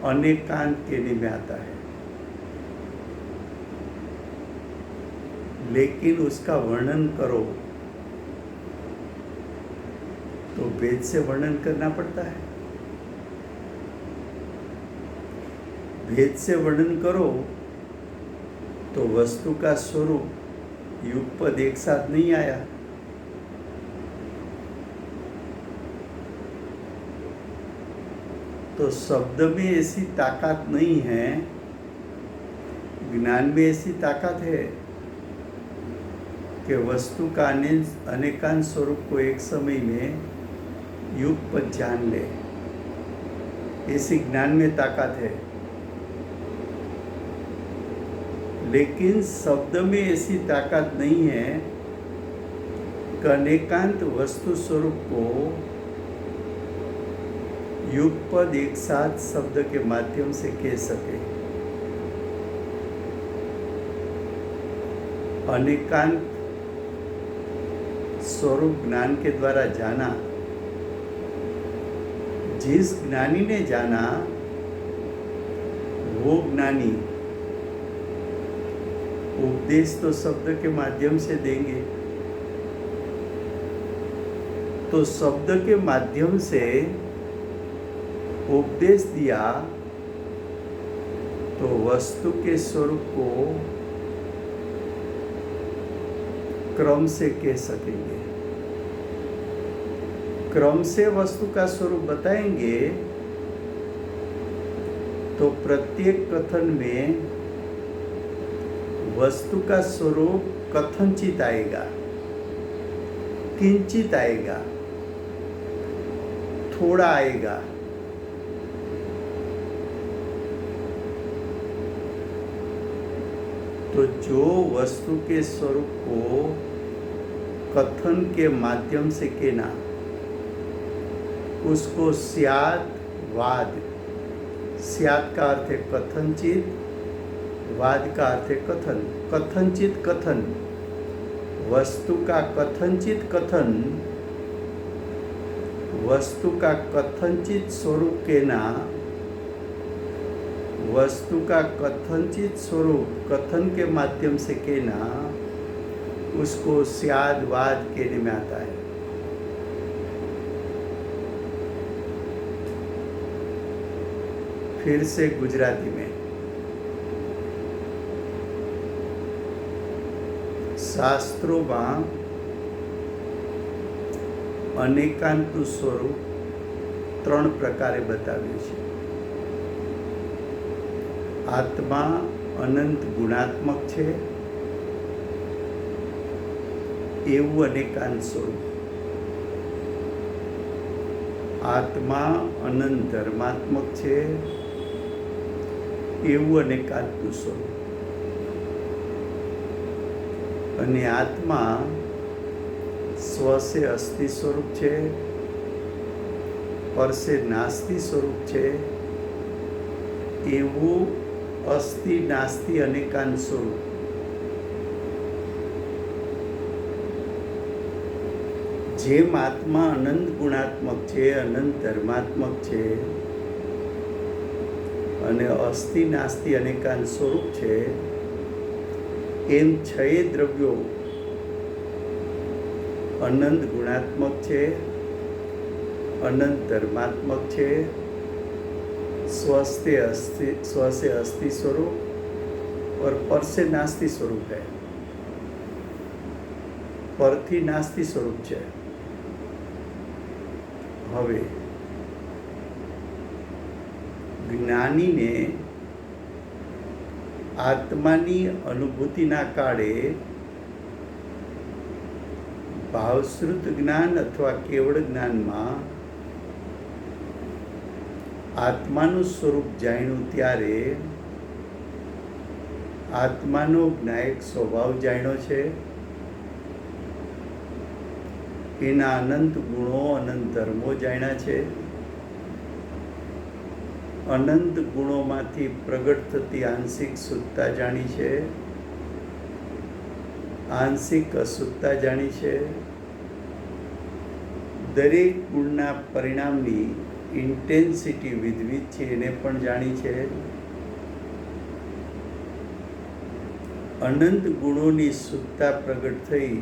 अनेकांत कहने में आता है, लेकिन उसका वर्णन करो तो वेद से वर्णन करना पड़ता है। वेद से वर्णन करो तो वस्तु का स्वरूप युगपद एक साथ नहीं आया। तो शब्द में ऐसी ताकत नहीं है, ज्ञान में ऐसी ताकत है कि वस्तु का अनेकांत स्वरूप को एक समय में युगपद जान ले। ऐसी ज्ञान में ताकत है, लेकिन शब्द में ऐसी ताकत नहीं है कि अनेकांत वस्तु स्वरूप को युगपद एक साथ शब्द के माध्यम से कह सके। अनेकांत स्वरूप ज्ञान के द्वारा जाना। जिस ज्ञानी ने जाना वो ज्ञानी उपदेश तो शब्द के माध्यम से देंगे। तो शब्द के माध्यम से उपदेश दिया तो वस्तु के स्वरूप को क्रम से कह सकेंगे। क्रम से वस्तु का स्वरूप बताएंगे तो प्रत्येक कथन में वस्तु का स्वरूप कथनचित आएगा, किंचित आएगा, थोड़ा आएगा। तो जो वस्तु के स्वरूप को कथन के माध्यम से कहना, उसको स्यात् वाद। स्यात् का अर्थ है कथनचित, वाद का अर्थ है कथन। कथनचित कथन, वस्तु का कथनचित कथन, वस्तु का कथनचित स्वरूप कहना, वस्तु का कथनचित स्वरूप कथन के माध्यम से कहना, उसको स्याद् वाद कहने में आता है। फिर से गुजराती में, શાસ્ત્રોમાં અનેકાંતનું સ્વરૂપ 3 પ્રકારે બતાવ્યું છે. આત્મા અનંત ગુણાત્મક છે એવું અનેકાંત સ્વરૂપ. આત્મા અનંત ધર્માત્મક છે એવું અનેકાંતનું સ્વરૂપ. અને આત્મા સ્વસે અસ્થિ સ્વરૂપ છે, પરસે નાસ્તિ સ્વરૂપ છે એવું અસ્થિ નાસ્તિ અનેકાંત સ્વરૂપ. જેમ આત્મા અનંત ગુણાત્મક છે, અનંત ધર્માત્મક છે અને અસ્થિ નાસ્તિ અનેકાંત સ્વરૂપ છે, એમ 6 દ્રવ્યો અનંત ગુણાત્મક છે, અનંત ધર્માત્મક છે, સ્વસે अस्थि स्वरूप और पर से नास्ति स्वरूप है. પરથી નાસ્તિ સ્વરૂપ છે. હવે જ્ઞાનીને આત્માની અનુભૂતિના કાળે ભાવશ્રુત જ્ઞાન અથવા કેવળ જ્ઞાનમાં આત્માનું સ્વરૂપ જાણ્યું ત્યારે આત્માનો જ્ઞાયક સ્વભાવ જાણ્યો છે. એના અનંત ગુણો અનંત ધર્મો જાણ્યા છે. અનંત ગુણોમાંથી પ્રગટ થતી આંશિક શુદ્ધતા જાણી છે, આંશિક અશુદ્ધતા જાણી છે. દરેક ગુણના પરિણામની ઇન્ટેન્સિટી વિધવિધ છે એને પણ જાણી છે. અનંત ગુણોની શુદ્ધતા પ્રગટ થઈ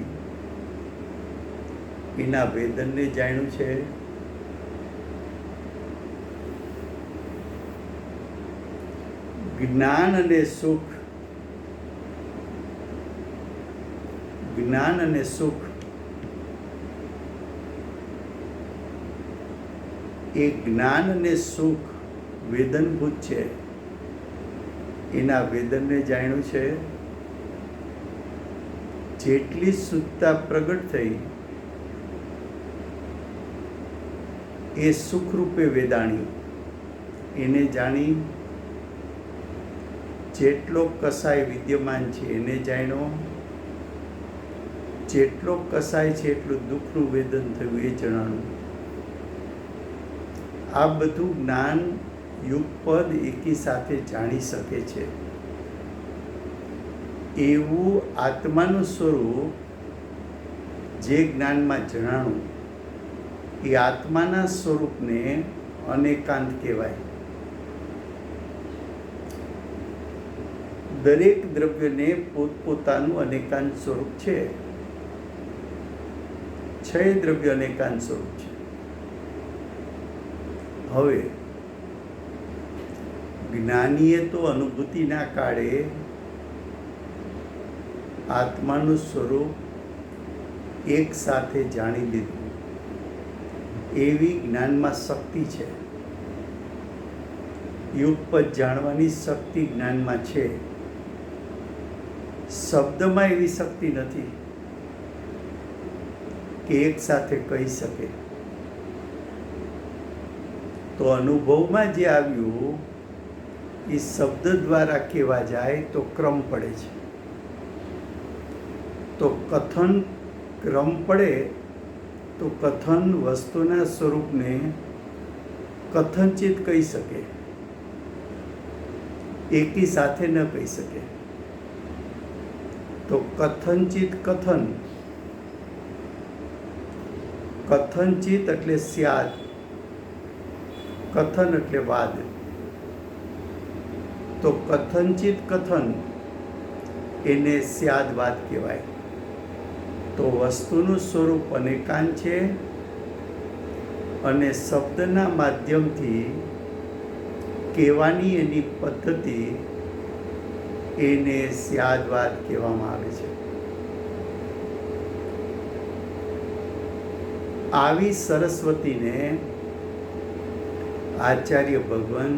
એના વેદનને જાણ્યું છે. જ્ઞાન અને સુખ એ જ્ઞાન અને સુખ વેદનભૂત છે એના વેદનને જાણ્યું છે. જેટલી શુદ્ધતા પ્રગટ થઈ એ સુખરૂપે વેદાણી એને જાણી. જેટલો કસાય વિદ્યમાન છે એને જાણ્યો. જેટલો કસાય છે એટલું દુઃખનું વેદન થયું એ જણાણું. આ બધું જ્ઞાન યુગપદ એકી સાથે જાણી શકે છે. એવું આત્માનું સ્વરૂપ જે જ્ઞાનમાં જણાણું એ આત્માના સ્વરૂપને અનેકાંત કહેવાય. દરેક દ્રવ્યને પોતપોતાનું અનેકાંત સ્વરૂપ છે. 6 દ્રવ્ય અનેકાંત સ્વરૂપ છે. હવે જ્ઞાનીએ તો અનુભૂતિના કાળે આત્માનું સ્વરૂપ એક સાથે જાણી લીધું. એવી જ્ઞાનમાં શક્તિ છે. યુગપદ જાણવાની શક્તિ જ્ઞાનમાં છે. શબ્દમાં એવી શક્તિ નથી કે એક સાથે કહી શકે. તો અનુભવમાં જે આવ્યું એ શબ્દ દ્વારા કહેવા જાય તો ક્રમ પડે છે. તો કથન ક્રમ પડે તો કથન વસ્તુના સ્વરૂપને કથનચિત કહી શકે, એકી સાથે ન કહી શકે. તો કથનચિત કથન, કથનચિત એટલે સ્યાદ, કથન એટલે વાદ. તો કથનચિત કથન એને સ્યાદવાદ કહેવાય. તો વસ્તુનું સ્વરૂપ અનેકાંત છે અને શબ્દના માધ્યમથી કહેવાની એની પદ્ધતિ એને સ્યાદવાદ કહેવામાં આવે છે. આવી સરસ્વતીને આચાર્ય ભગવાન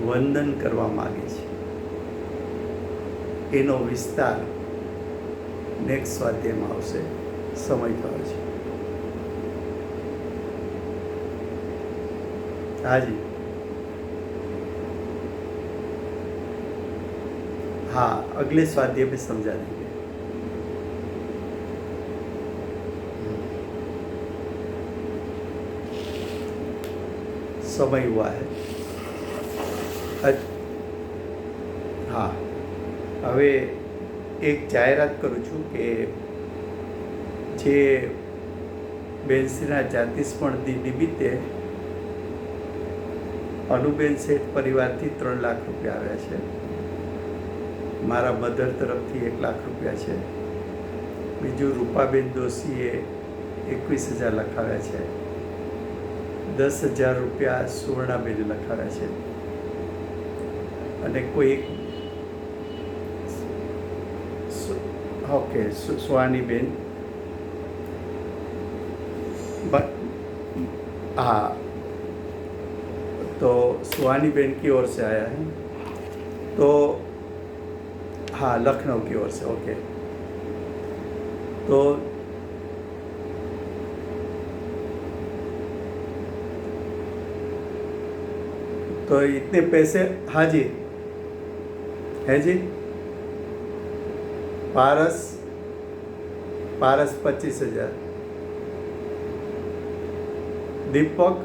વંદન કરવા માગે છે. એનો વિસ્તાર નેક્સ્ટ સ્વાધ્યાયમાં આવશે. સમય થયો છે. હાજી, हाँ, अगले स्वाध्याय में समझा देंगे. समय हुआ है. हाँ, હવે એક જાહેરાત કરું છું કે જે બેનશ્રીના જાતિસ્મરણ દિન નિમિત્તે અનુબેન શેઠ પરિવારથી 3 લાખ રૂપિયા આવ્યા છે. મારા મધર તરફથી 1 લાખ રૂપિયા છે. બીજું રૂપાબેન દોશીએ 21,000 લખાવ્યા છે. 10,000 રૂપિયા સુવર્ણાબેને લખાવ્યા છે. અને કોઈ ओके सुहानी बेन हाँ, तो सुहानी बेन की ओर से आया है. तो हाँ, लखनऊ की ओर से. ओके, तो इतने पैसे. हाँ जी, है जी. पारस 25,000. दीपक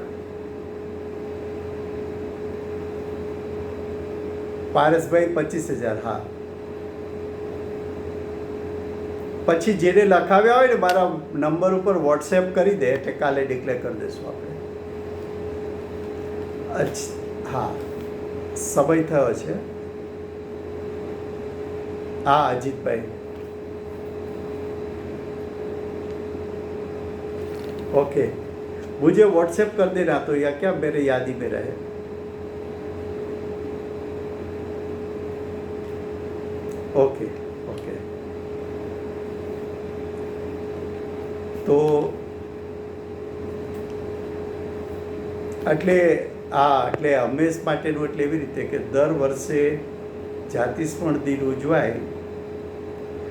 પારસભાઈ 25,000. હા, પછી જેને લખાવ્યા હોય ને મારા નંબર ઉપર વોટ્સએપ કરી દે એટલે કાલે ડિક્લેર કરી દઈશું આપણે. હા, સમય થયો છે. हाँ, अजीत भाई. ओके, मुझे व्हाट्सएप कर देना तो या क्या मेरे यादी में रहे. Okay okay. તો એટલે હંમેશ માટેનું એટલે એવી રીતે કે દર વર્ષે જાતિસ્મરણ દિન ઉજવાય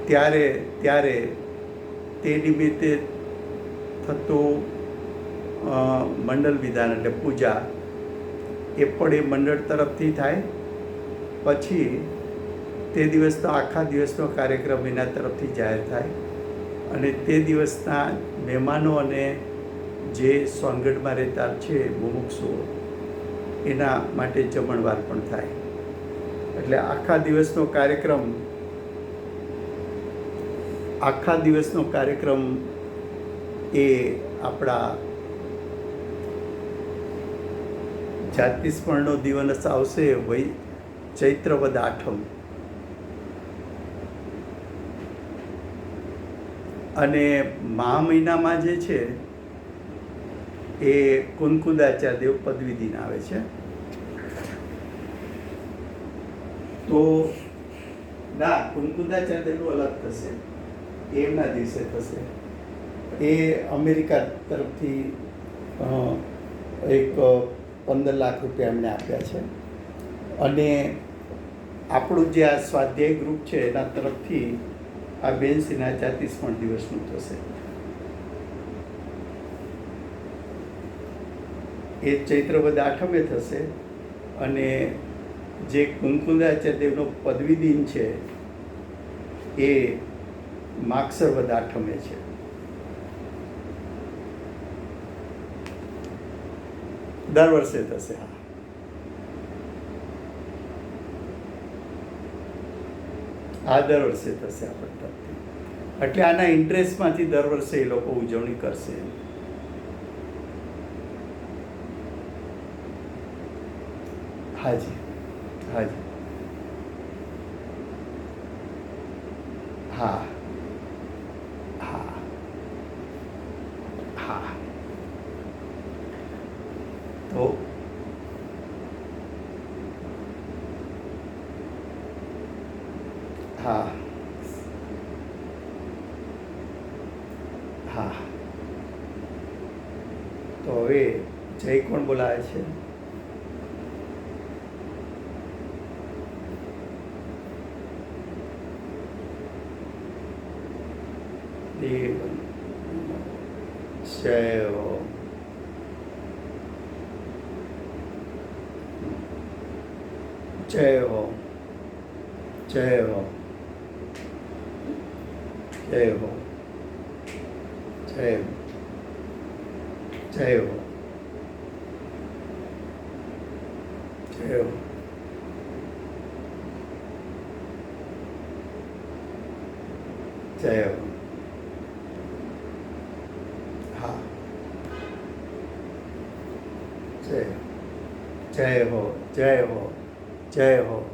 ત્યારે તે નિમિત્તે થતું મંડળ વિધાન એટલે પૂજા એ પણ એ મંડળ તરફથી થાય. પછી તે દિવસનો આખા દિવસનો કાર્યક્રમ એના તરફથી જાહેર થાય અને તે દિવસના મહેમાનો અને જે સોનગઢમાં રહેતા છે મુમુક્ષુઓ એના માટે જમણવાર પણ થાય. એટલે આખા દિવસનો કાર્યક્રમ એ આપણા જાતિસ્મરણનો દિવસ આવશે ચૈત્ર વદ આઠમ. અને મહા મહિનામાં જે છે એ કુનકુદાચાર્ય દેવ પદવી દિન આવે છે. તો ના, કુનકુદાચાર્ય દેવનું અલગ થશે, એમના દિવસે થશે. એ અમેરિકા તરફથી એક 15 લાખ રૂપિયા એમણે આપ્યા છે. અને આપણું જે આ સ્વાધ્યાય ગ્રુપ છે એના તરફથી આ બેનશ્રીના જાતિસ્મરણ દિવસનું થશે. એ ચૈત્ર વદ આઠમે થશે. અને જે કુનકુદાચાર્ય દેવનો પદવી દિન છે એ માગસર વદ આઠમે છે. દર વર્ષે થશે. આ દર વર્ષે થશે આ પદ્ધતિ. એટલે આના ઇન્ટરેસ્ટમાંથી દર વર્ષે એ લોકો ઉજવણી કરશે. હાજી હાજી હા હા હા. તો હા હા તો હવે જય કોણ બોલાવે છે? દેવ જય હો. જય હો. જય હો. જય હો. જય હો. જય હો. જય હો. જય હો. હા. જય જય હો. જય હો. જય હો.